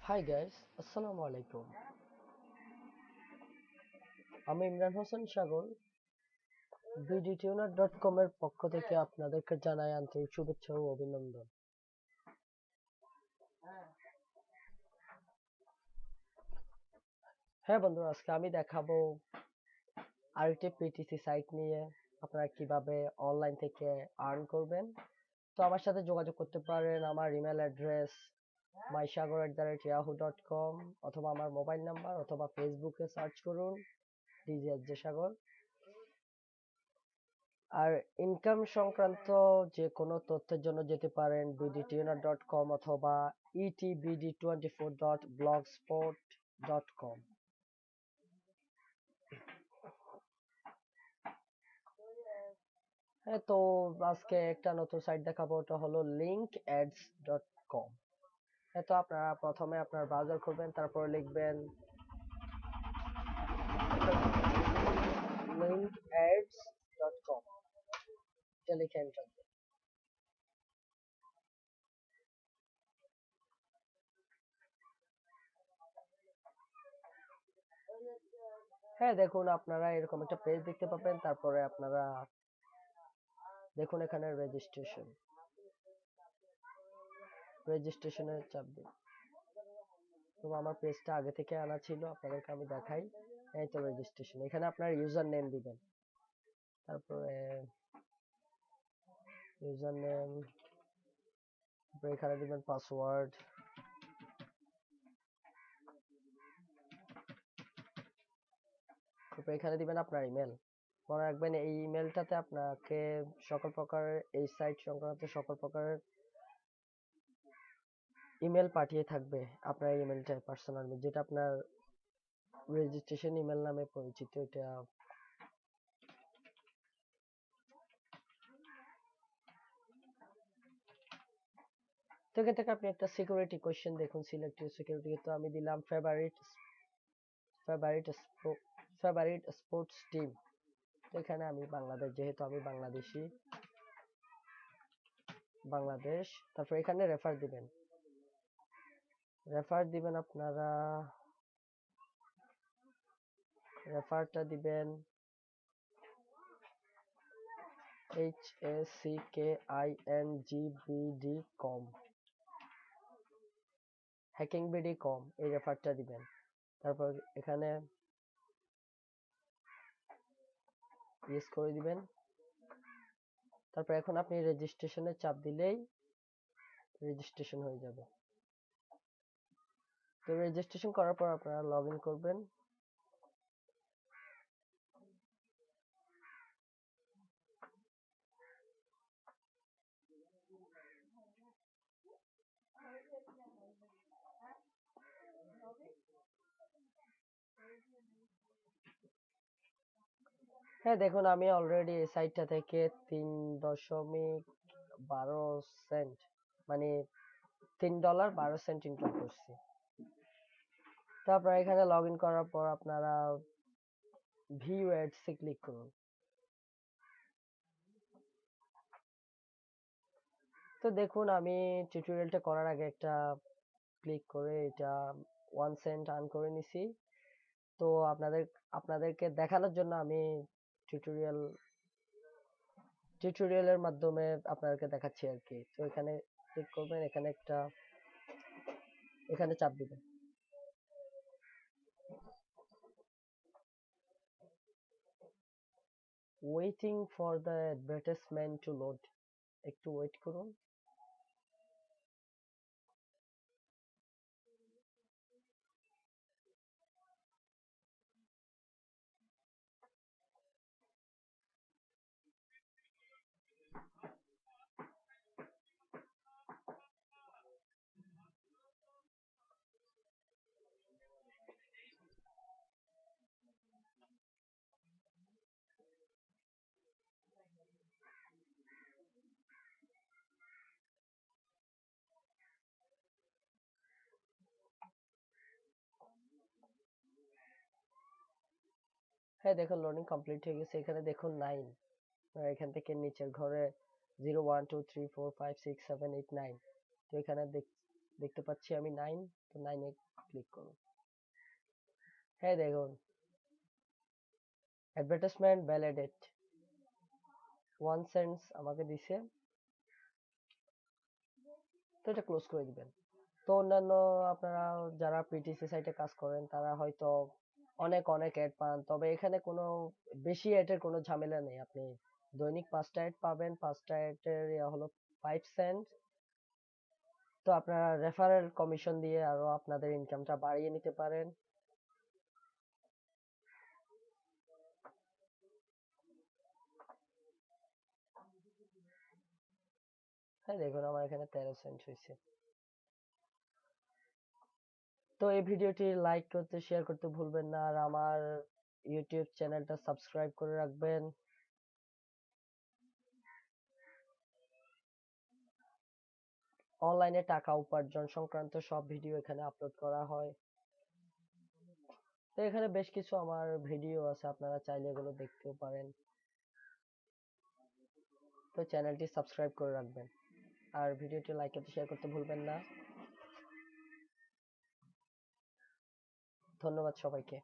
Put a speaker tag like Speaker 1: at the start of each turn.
Speaker 1: Hi guys, আসসালামু আলাইকুম। আমি ইমরান হোসেন সাগর। বিডিটিউনার.কম এর পক্ষ থেকে আপনাদেরকে জানাই আন্তরিক শুভেচ্ছা ও অভিনন্দন। হ্যাঁ বন্ধুরা, আজকে আমি দেখাবো আরেকটি পিটিসি সাইট নিয়ে আপনারা কিভাবে অনলাইন থেকে আর্ন করবেন। তো আমার সাথে যোগাযোগ করতে পারেন। আমার ইমেল অ্যাড্রেস mysagar@yahoo.com অথবা আমার মোবাইল নাম্বার অথবা ফেসবুকে সার্চ করুন ডিজে সাগর। আর ইনকাম সংক্রান্ত যে কোনো তথ্যের জন্য যেতে পারেন bdtuner.com অথবা etbd24.blogspot.com। হ্যাঁ, তো আজকে একটা নতুন সাইট দেখাবো, ওটা হলো linkads.com। হ্যাঁ, তো আপনারা প্রথমে আপনার ব্রাউজার খুলবেন, তারপর লিখবেন linkads.com, এটা লিখে এন্টার। হ্যাঁ, দেখুন আপনারা এরকম একটা পেজ দেখতে পাবেন। তারপরে আপনারা দেখুন এখানে রেজিস্ট্রেশনের চাপ দিন। তো আমার পেজটা আগে থেকে আনা ছিল, আপনাদেরকে আমি দেখাই। এই তো রেজিস্ট্রেশন, এখানে আপনার ইউজার নেম দিবেন। তারপরে ইউজার নেম, এখানে দিবেন পাসওয়ার্ড। তারপরে এখানে দিবেন আপনার ইমেল। মনে রাখবেন এই ইমেলটাতে আপনাকে সকল প্রকারের এই সাইট সংক্রান্ত সকল প্রকারের ইমেল পাঠিয়ে থাকবে আপনার ইমেলটা পার্সোনাল, যেটা আপনার রেজিস্ট্রেশন ইমেল নামে পরিচিত। এটা তো এখান থেকে আপনি একটা সিকিউরিটি কোয়েশ্চেন দেখুন, সিলেক্টেড সিকিউরিটি। তো আমি দিলাম ফেভারিট ফেভারিট স্পোর্টস টিম। তো এখানে আমি বাংলাদেশ, যেহেতু আমি বাংলাদেশি, বাংলাদেশ। তারপর এখানে রেফার দিবেন আপনারা। রেফারটা দিবেন HACKINGBD.com, hackingbd.com, এই রেফারটা দিবেন। তারপর এখানে ইয়েস করে দিবেন। তারপর এখন আপনি রেজিস্ট্রেশনে চাপ দিলেই রেজিস্ট্রেশন হয়ে যাবে। তো রেজিস্ট্রেশন করার পর আপনারা লগ ইন করবেন। হ্যাঁ, দেখুন আমি অলরেডি এই সাইটটা থেকে 3.12 সেন্ট, মানে $3.12 ইনকাম করছি। তো আপনারা এখানে লগ ইন করার পর আপনারা ভিউ অ্যাডস এ ক্লিক করুন। তো দেখুন আমি টিউটোরিয়ালটা করার আগে একটা ক্লিক করে এটা 1 সেন্ট আর্ন করে নিছি। তো আপনাদেরকে দেখানোর জন্য আমি টিউটোরিয়াল টিউটোরিয়ালের মাধ্যমে আপনাদেরকে দেখাচ্ছি আর কি। তো এখানে ক্লিক করবেন, এখানে চাপ দিবেন। Waiting for the advertisement to load, একটু ওয়েট করুন। হ্যাঁ, দেখুন লোডিং কমপ্লিট হয়ে গেছে। এখানে দেখুন 9, এখান থেকে নিচের ঘরে 0 1 2 3 4 5 6 7 8 9। তো এখানে দেখতে পাচ্ছি আমি 9, তো 9 এ ক্লিক করব। হ্যাঁ দেখুন, অ্যাডভার্টাইজমেন্ট ভ্যালিডেট 1 সেন্টস আমাকে দিছে, তো এটা ক্লোজ করে দিবেন। তো অন্যান্য আপনারা যারা পিটিসি সাইটে কাজ করেন তারা হয়তো অনেক অনেক অ্যাড পান, তবে এখানে কোনো বেশি অ্যাডের কোনো ঝামেলা নেই। আপনি দৈনিক 5টা অ্যাড পাবেন, 5টা অ্যাডের হলো 5 সেন্ট। তো আপনারা রেফারেল কমিশন দিয়ে আরো আপনাদের ইনকামটা বাড়িয়ে নিতে পারেন। হ্যাঁ দেখুন, আমার এখানে 13 সেন্ট হয়েছে। তো এই ভিডিওটি লাইক করতে, শেয়ার করতে ভুলবেন না, আর আমার ইউটিউব চ্যানেলটা সাবস্ক্রাইব করে রাখবেন। অনলাইনে টাকা উপার্জন সংক্রান্ত সব ভিডিও এখানে আপলোড করা হয়। তো এখানে বেশ কিছু আমার ভিডিও আছে, আপনারা চাইলে এগুলো দেখতেও পারেন। তো চ্যানেলটি সাবস্ক্রাইব করে রাখবেন, আর ভিডিওটি লাইক করতে, শেয়ার করতে ভুলবেন না। ধন্যবাদ সবাইকে।